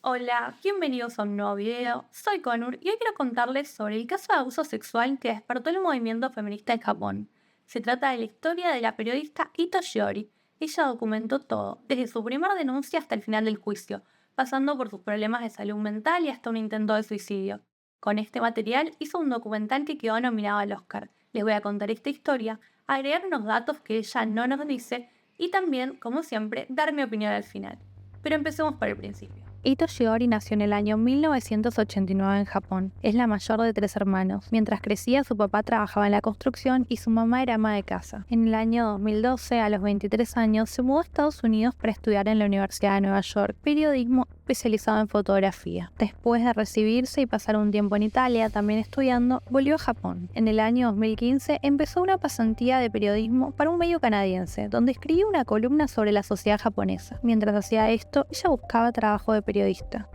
Hola, bienvenidos a un nuevo video. Soy Konur y hoy quiero contarles sobre el caso de abuso sexual que despertó el movimiento feminista en Japón. Se trata de la historia de la periodista Ito Shiori. Ella documentó todo, desde su primera denuncia hasta el final del juicio, pasando por sus problemas de salud mental y hasta un intento de suicidio. Con este material hizo un documental que quedó nominado al Oscar. Les voy a contar esta historia, agregar unos datos que ella no nos dice y también, como siempre, dar mi opinión al final. Pero empecemos por el principio. Ito Shiori nació en el año 1989 en Japón. Es la mayor de 3 hermanos. Mientras crecía, su papá trabajaba en la construcción y su mamá era ama de casa. En el año 2012, a los 23 años, se mudó a Estados Unidos para estudiar en la Universidad de Nueva York periodismo especializado en fotografía. Después de recibirse y pasar un tiempo en Italia, también estudiando, volvió a Japón. En el año 2015 empezó una pasantía de periodismo para un medio canadiense, donde escribió una columna sobre la sociedad japonesa. Mientras hacía esto, ella buscaba trabajo de periodista.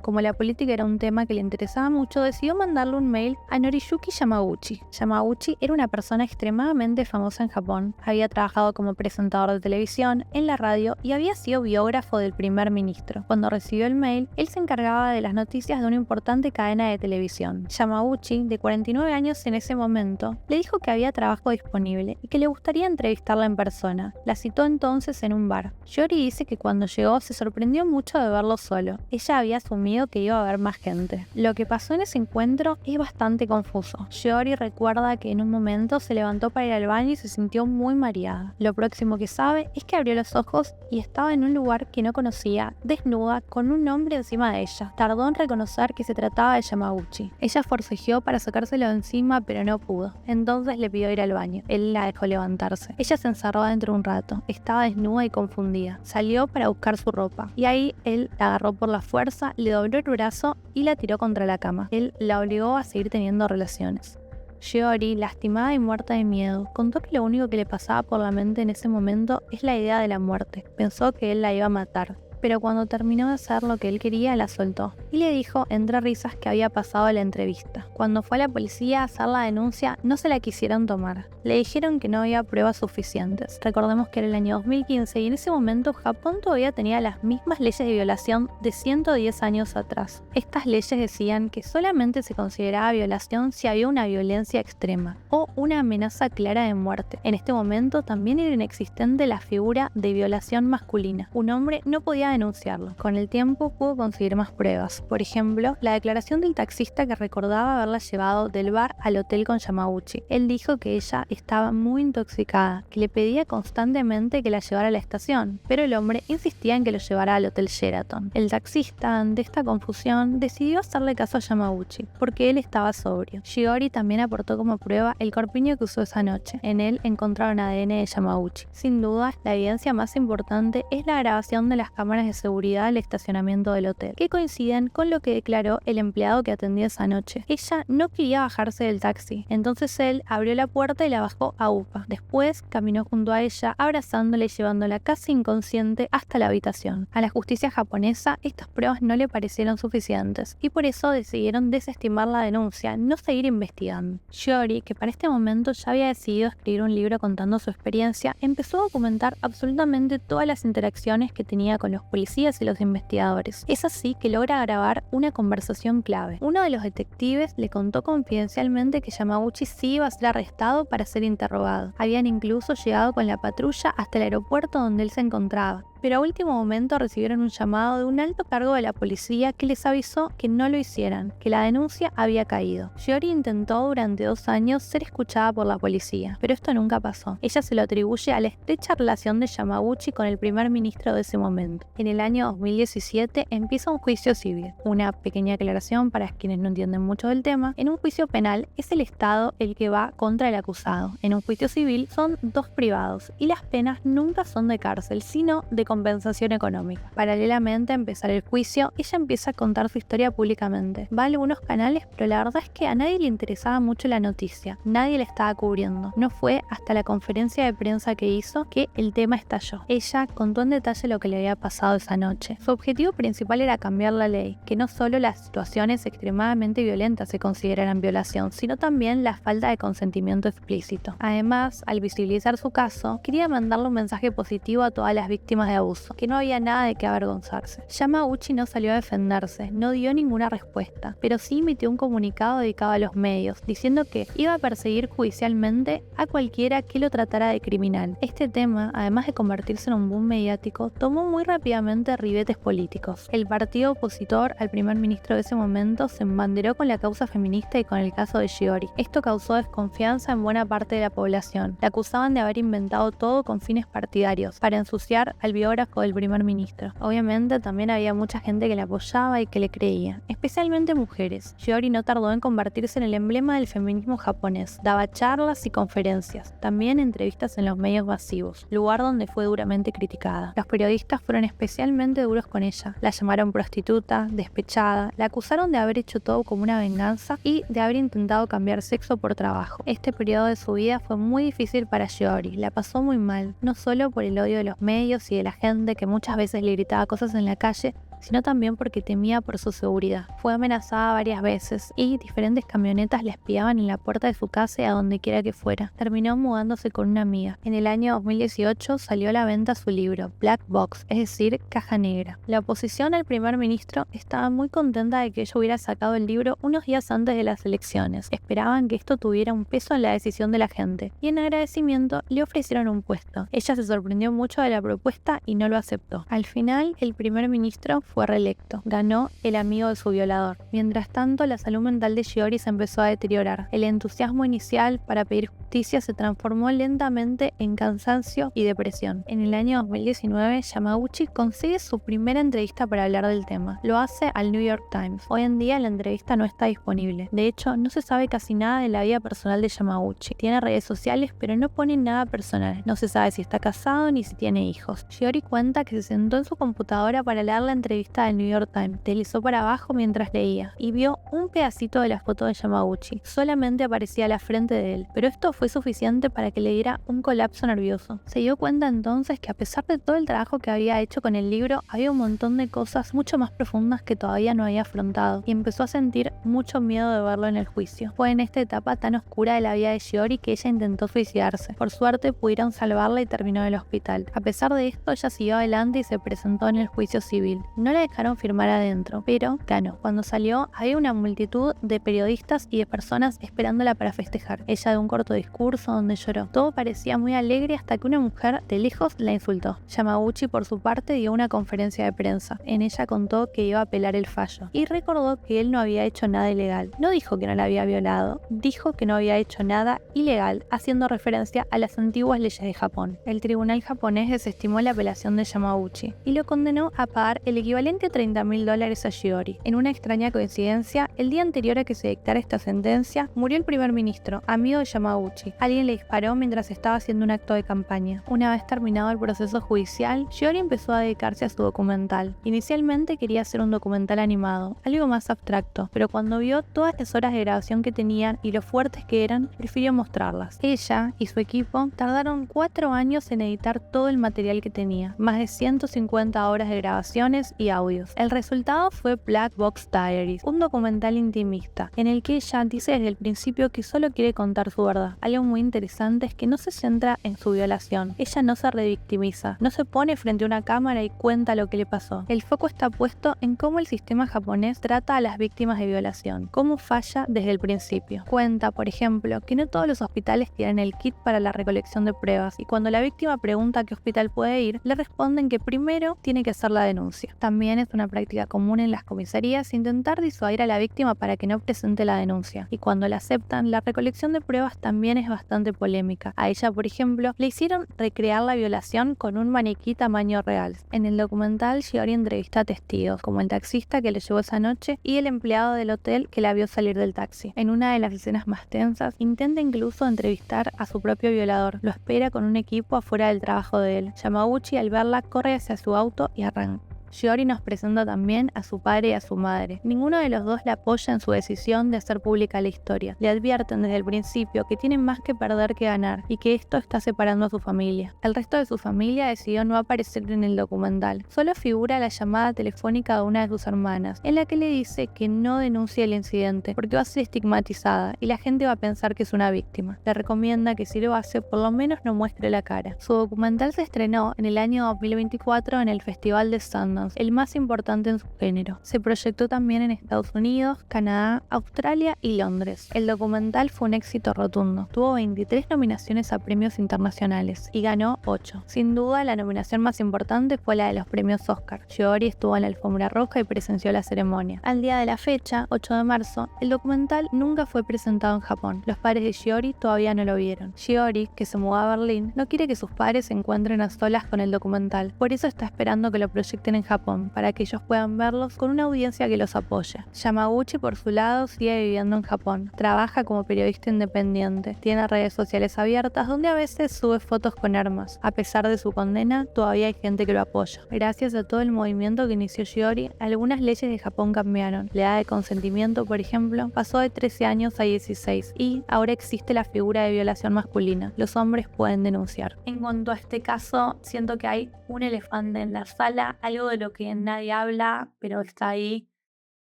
Como la política era un tema que le interesaba mucho, decidió mandarle un mail a Noriyuki Yamaguchi. Yamaguchi era una persona extremadamente famosa en Japón. Había trabajado como presentador de televisión, en la radio y había sido biógrafo del primer ministro. Cuando recibió el mail, él se encargaba de las noticias de una importante cadena de televisión. Yamaguchi, de 49 años en ese momento, le dijo que había trabajo disponible y que le gustaría entrevistarla en persona. La citó entonces en un bar. Shiori dice que cuando llegó se sorprendió mucho de verlo solo. Ella había asumido que iba a haber más gente. Lo que pasó en ese encuentro es bastante confuso. Shiori recuerda que en un momento se levantó para ir al baño y se sintió muy mareada. Lo próximo que sabe es que abrió los ojos y estaba en un lugar que no conocía, desnuda, con un hombre encima de ella. Tardó en reconocer que se trataba de Yamaguchi. Ella forcejeó para sacárselo de encima, pero no pudo. Entonces le pidió ir al baño. Él la dejó levantarse. Ella se encerró adentro un rato. Estaba desnuda y confundida. Salió para buscar su ropa. Y ahí él la agarró por la fuerza, le dobló el brazo y la tiró contra la cama. Él la obligó a seguir teniendo relaciones. Shiori, lastimada y muerta de miedo, contó que lo único que le pasaba por la mente en ese momento es la idea de la muerte. Pensó que él la iba a matar. Pero cuando terminó de hacer lo que él quería, la soltó y le dijo entre risas que había pasado la entrevista. Cuando fue a la policía a hacer la denuncia, no se la quisieron tomar. Le dijeron que no había pruebas suficientes. Recordemos que era el año 2015 y en ese momento Japón todavía tenía las mismas leyes de violación de 110 años atrás. Estas leyes decían que solamente se consideraba violación si había una violencia extrema o una amenaza clara de muerte. En este momento también era inexistente la figura de violación masculina. Un hombre no podía denunciarlo. Con el tiempo pudo conseguir más pruebas. Por ejemplo, la declaración del taxista que recordaba haberla llevado del bar al hotel con Yamaguchi. Él dijo que ella estaba muy intoxicada, que le pedía constantemente que la llevara a la estación, pero el hombre insistía en que lo llevara al hotel Sheraton. El taxista, ante esta confusión, decidió hacerle caso a Yamaguchi, porque él estaba sobrio. Shiori también aportó como prueba el corpiño que usó esa noche. En él encontraron ADN de Yamaguchi. Sin duda, la evidencia más importante es la grabación de las cámaras de seguridad del estacionamiento del hotel, que coinciden con lo que declaró el empleado que atendía esa noche. Ella no quería bajarse del taxi, entonces él abrió la puerta y la bajó a UPA. Después caminó junto a ella, abrazándola y llevándola casi inconsciente hasta la habitación. A la justicia japonesa estas pruebas no le parecieron suficientes y por eso decidieron desestimar la denuncia, no seguir investigando. Shiori, que para este momento ya había decidido escribir un libro contando su experiencia, empezó a documentar absolutamente todas las interacciones que tenía con los policías y los investigadores. Es así que logra grabar una conversación clave. Uno de los detectives le contó confidencialmente que Yamaguchi sí iba a ser arrestado para ser interrogado. Habían incluso llegado con la patrulla hasta el aeropuerto donde él se encontraba. Pero a último momento recibieron un llamado de un alto cargo de la policía que les avisó que no lo hicieran, que la denuncia había caído. Shiori intentó durante 2 años ser escuchada por la policía, pero esto nunca pasó. Ella se lo atribuye a la estrecha relación de Yamaguchi con el primer ministro de ese momento. En el año 2017 empieza un juicio civil. Una pequeña aclaración para quienes no entienden mucho del tema: en un juicio penal es el Estado el que va contra el acusado. En un juicio civil son 2 privados y las penas nunca son de cárcel, sino de compensación económica. Paralelamente a empezar el juicio, ella empieza a contar su historia públicamente. Va a algunos canales, pero la verdad es que a nadie le interesaba mucho la noticia. Nadie la estaba cubriendo. No fue hasta la conferencia de prensa que hizo que el tema estalló. Ella contó en detalle lo que le había pasado pasado esa noche. Su objetivo principal era cambiar la ley, que no solo las situaciones extremadamente violentas se consideraran violación, sino también la falta de consentimiento explícito. Además, al visibilizar su caso, quería mandarle un mensaje positivo a todas las víctimas de abuso, que no había nada de qué avergonzarse. Yamauchi no salió a defenderse, no dio ninguna respuesta, pero sí emitió un comunicado dedicado a los medios, diciendo que iba a perseguir judicialmente a cualquiera que lo tratara de criminal. Este tema, además de convertirse en un boom mediático, tomó muy rápidamente ribetes políticos. El partido opositor al primer ministro de ese momento se embanderó con la causa feminista y con el caso de Shiori. Esto causó desconfianza en buena parte de la población. La acusaban de haber inventado todo con fines partidarios, para ensuciar al biógrafo del primer ministro. Obviamente también había mucha gente que le apoyaba y que le creía, especialmente mujeres. Shiori no tardó en convertirse en el emblema del feminismo japonés. Daba charlas y conferencias, también entrevistas en los medios masivos, lugar donde fue duramente criticada. Los periodistas fueron especialmente duros con ella. La llamaron prostituta, despechada, la acusaron de haber hecho todo como una venganza y de haber intentado cambiar sexo por trabajo. Este periodo de su vida fue muy difícil para Shiori, la pasó muy mal, no solo por el odio de los medios y de la gente que muchas veces le gritaba cosas en la calle, sino también porque temía por su seguridad. Fue amenazada varias veces y diferentes camionetas le espiaban en la puerta de su casa y a donde quiera que fuera. Terminó mudándose con una amiga. En el año 2018 salió a la venta su libro, Black Box, es decir, Caja Negra. La oposición al primer ministro estaba muy contenta de que ella hubiera sacado el libro unos días antes de las elecciones. Esperaban que esto tuviera un peso en la decisión de la gente y en agradecimiento le ofrecieron un puesto. Ella se sorprendió mucho de la propuesta y no lo aceptó. Al final, el primer ministro fue reelecto. Ganó el amigo de su violador. Mientras tanto, la salud mental de Shiori se empezó a deteriorar. El entusiasmo inicial para pedir justicia se transformó lentamente en cansancio y depresión. En el año 2019, Yamauchi consigue su primera entrevista para hablar del tema. Lo hace al New York Times. Hoy en día la entrevista no está disponible. De hecho, no se sabe casi nada de la vida personal de Yamauchi. Tiene redes sociales, pero no pone nada personal. No se sabe si está casado ni si tiene hijos. Shiori cuenta que se sentó en su computadora para leer la entrevista del New York Times. Deslizó para abajo mientras leía y vio un pedacito de la foto de Yamauchi. Solamente aparecía la frente de él, pero esto fue suficiente para que le diera un colapso nervioso. Se dio cuenta entonces que a pesar de todo el trabajo que había hecho con el libro, había un montón de cosas mucho más profundas que todavía no había afrontado y empezó a sentir mucho miedo de verlo en el juicio. Fue en esta etapa tan oscura de la vida de Shiori que ella intentó suicidarse. Por suerte pudieron salvarla y terminó en el hospital. A pesar de esto, ella siguió adelante y se presentó en el juicio civil. No la dejaron firmar adentro, pero ganó. Cuando salió, había una multitud de periodistas y de personas esperándola para festejar. Ella dio un corto discurso donde lloró. Todo parecía muy alegre hasta que una mujer de lejos la insultó. Yamauchi, por su parte, dio una conferencia de prensa. En ella contó que iba a apelar el fallo y recordó que él no había hecho nada ilegal. No dijo que no la había violado, dijo que no había hecho nada ilegal, haciendo referencia a las antiguas leyes de Japón. El tribunal japonés desestimó la apelación de Yamauchi y lo condenó a pagar el equivalente a $30.000 a Shiori. En una extraña coincidencia, el día anterior a que se dictara esta sentencia, murió el primer ministro, amigo de Yamauchi. Alguien le disparó mientras estaba haciendo un acto de campaña. Una vez terminado el proceso judicial, Shiori empezó a dedicarse a su documental. Inicialmente quería hacer un documental animado, algo más abstracto, pero cuando vio todas las horas de grabación que tenían y lo fuertes que eran, prefirió mostrarlas. Ella y su equipo tardaron 4 años en editar todo el material que tenía, más de 150 horas de grabaciones y audios. El resultado fue Black Box Diaries, un documental intimista, en el que ella dice desde el principio que solo quiere contar su verdad. Algo muy interesante es que no se centra en su violación. Ella no se revictimiza, no se pone frente a una cámara y cuenta lo que le pasó. El foco está puesto en cómo el sistema japonés trata a las víctimas de violación, cómo falla desde el principio. Cuenta, por ejemplo, que no todos los hospitales tienen el kit para la recolección de pruebas y cuando la víctima pregunta a qué hospital puede ir, le responden que primero tiene que hacer la denuncia. También es una práctica común en las comisarías intentar disuadir a la víctima para que no presente la denuncia. Y cuando la aceptan, la recolección de pruebas también es bastante polémica. A ella, por ejemplo, le hicieron recrear la violación con un maniquí tamaño real. En el documental, Shiori entrevista a testigos, como el taxista que le llevó esa noche y el empleado del hotel que la vio salir del taxi. En una de las escenas más tensas, intenta incluso entrevistar a su propio violador. Lo espera con un equipo afuera del trabajo de él. Yamauchi, al verla, corre hacia su auto y arranca. Shiori nos presenta también a su padre y a su madre. Ninguno de los dos la apoya en su decisión de hacer pública la historia. Le advierten desde el principio que tienen más que perder que ganar y que esto está separando a su familia. El resto de su familia decidió no aparecer en el documental. Solo figura la llamada telefónica de una de sus hermanas, en la que le dice que no denuncie el incidente porque va a ser estigmatizada y la gente va a pensar que es una víctima. Le recomienda que si lo hace, por lo menos no muestre la cara. Su documental se estrenó en el año 2024 en el Festival de Sundance, el más importante en su género. Se proyectó también en Estados Unidos, Canadá, Australia y Londres. El documental fue un éxito rotundo. Tuvo 23 nominaciones a premios internacionales y ganó 8. Sin duda, la nominación más importante fue la de los premios Oscar. Shiori estuvo en la alfombra roja y presenció la ceremonia. Al día de la fecha, 8 de marzo, el documental nunca fue presentado en Japón. Los padres de Shiori todavía no lo vieron. Shiori, que se mudó a Berlín, no quiere que sus padres se encuentren a solas con el documental. Por eso está esperando que lo proyecten en Japón, para que ellos puedan verlos con una audiencia que los apoye. Yamaguchi, por su lado, sigue viviendo en Japón. Trabaja como periodista independiente. Tiene redes sociales abiertas donde a veces sube fotos con armas. A pesar de su condena, todavía hay gente que lo apoya. Gracias a todo el movimiento que inició Shiori, algunas leyes de Japón cambiaron. La edad de consentimiento, por ejemplo, pasó de 13 años a 16 y ahora existe la figura de violación masculina. Los hombres pueden denunciar. En cuanto a este caso, siento que hay un elefante en la sala, algo de lo que nadie habla, pero está ahí.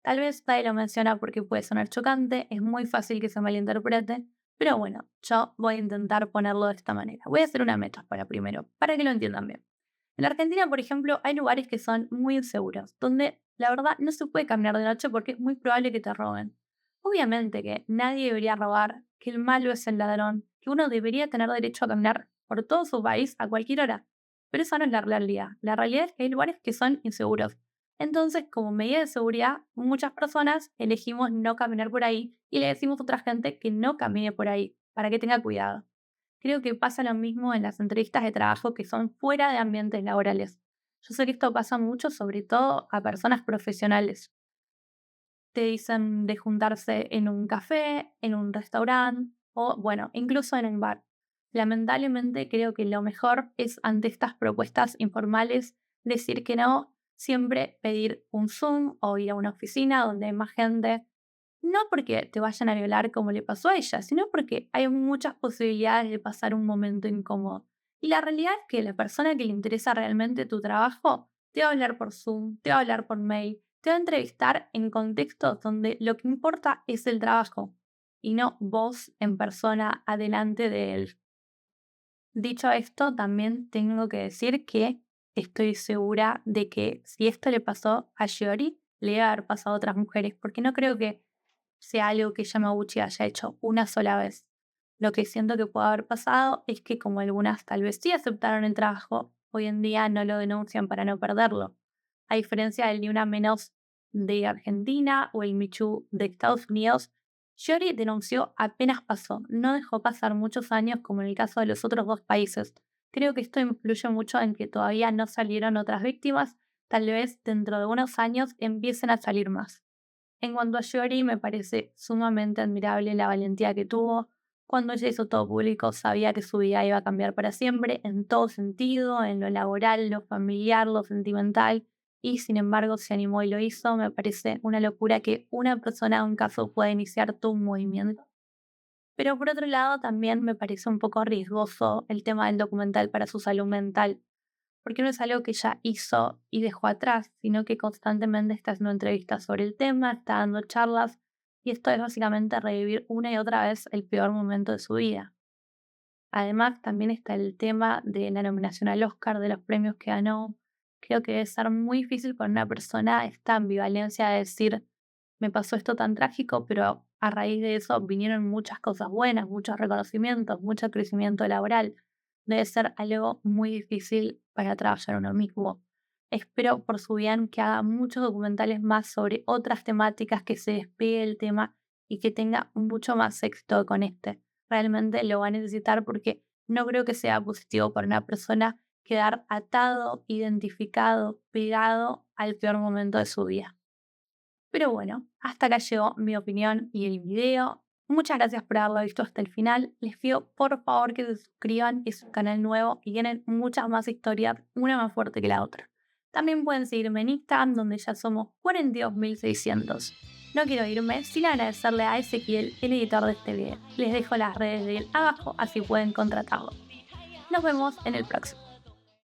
Tal vez nadie lo menciona porque puede sonar chocante, es muy fácil que se malinterprete, pero bueno, yo voy a intentar ponerlo de esta manera. Voy a hacer una metáfora primero, para que lo entiendan bien. En la Argentina, por ejemplo, hay lugares que son muy inseguros, donde la verdad no se puede caminar de noche porque es muy probable que te roben. Obviamente que nadie debería robar, que el malo es el ladrón, que uno debería tener derecho a caminar por todo su país a cualquier hora. Pero esa no es la realidad. La realidad es que hay lugares que son inseguros. Entonces, como medida de seguridad, muchas personas elegimos no caminar por ahí y le decimos a otra gente que no camine por ahí, para que tenga cuidado. Creo que pasa lo mismo en las entrevistas de trabajo que son fuera de ambientes laborales. Yo sé que esto pasa mucho, sobre todo a personas profesionales. Te dicen de juntarse en un café, en un restaurante o, bueno, incluso en un bar. Lamentablemente creo que lo mejor es ante estas propuestas informales decir que no, siempre pedir un Zoom o ir a una oficina donde hay más gente, no porque te vayan a violar como le pasó a ella, sino porque hay muchas posibilidades de pasar un momento incómodo. Y la realidad es que la persona que le interesa realmente tu trabajo te va a hablar por Zoom, te va a hablar por mail, te va a entrevistar en contextos donde lo que importa es el trabajo y no vos en persona adelante de él. Dicho esto, también tengo que decir que estoy segura de que si esto le pasó a Shiori, le debe haber pasado a otras mujeres, porque no creo que sea algo que Yamaguchi haya hecho una sola vez. Lo que siento que puede haber pasado es que como algunas tal vez sí aceptaron el trabajo, hoy en día no lo denuncian para no perderlo. A diferencia del Ni Una Menos de Argentina o el Michu de Estados Unidos, Shiori denunció apenas pasó, no dejó pasar muchos años como en el caso de los otros dos países. Creo que esto influye mucho en que todavía no salieron otras víctimas, tal vez dentro de unos años empiecen a salir más. En cuanto a Shiori, me parece sumamente admirable la valentía que tuvo. Cuando ella hizo todo público, sabía que su vida iba a cambiar para siempre, en todo sentido, en lo laboral, lo familiar, lo sentimental, y sin embargo se animó y lo hizo. Me parece una locura que una persona en un caso pueda iniciar todo un movimiento. Pero por otro lado, también me parece un poco riesgoso el tema del documental para su salud mental, porque no es algo que ella hizo y dejó atrás, sino que constantemente está haciendo entrevistas sobre el tema, está dando charlas, y esto es básicamente revivir una y otra vez el peor momento de su vida. Además, también está el tema de la nominación al Oscar, de los premios que ganó. Creo que debe ser muy difícil para una persona esta ambivalencia de decir, me pasó esto tan trágico, pero a raíz de eso vinieron muchas cosas buenas, muchos reconocimientos, mucho crecimiento laboral. Debe ser algo muy difícil para trabajar uno mismo. Espero por su bien que haga muchos documentales más sobre otras temáticas, que se despegue el tema y que tenga mucho más éxito con este. Realmente lo va a necesitar porque no creo que sea positivo para una persona quedar atado, identificado, pegado al peor momento de su vida. Pero bueno, hasta acá llegó mi opinión y el video. Muchas gracias por haberlo visto hasta el final. Les pido por favor que se suscriban, es un canal nuevo y tienen muchas más historias, una más fuerte que la otra. También pueden seguirme en Instagram, donde ya somos 42.600. No quiero irme sin agradecerle a Ezequiel, el editor de este video. Les dejo las redes de él abajo, así pueden contratarlo. Nos vemos en el próximo.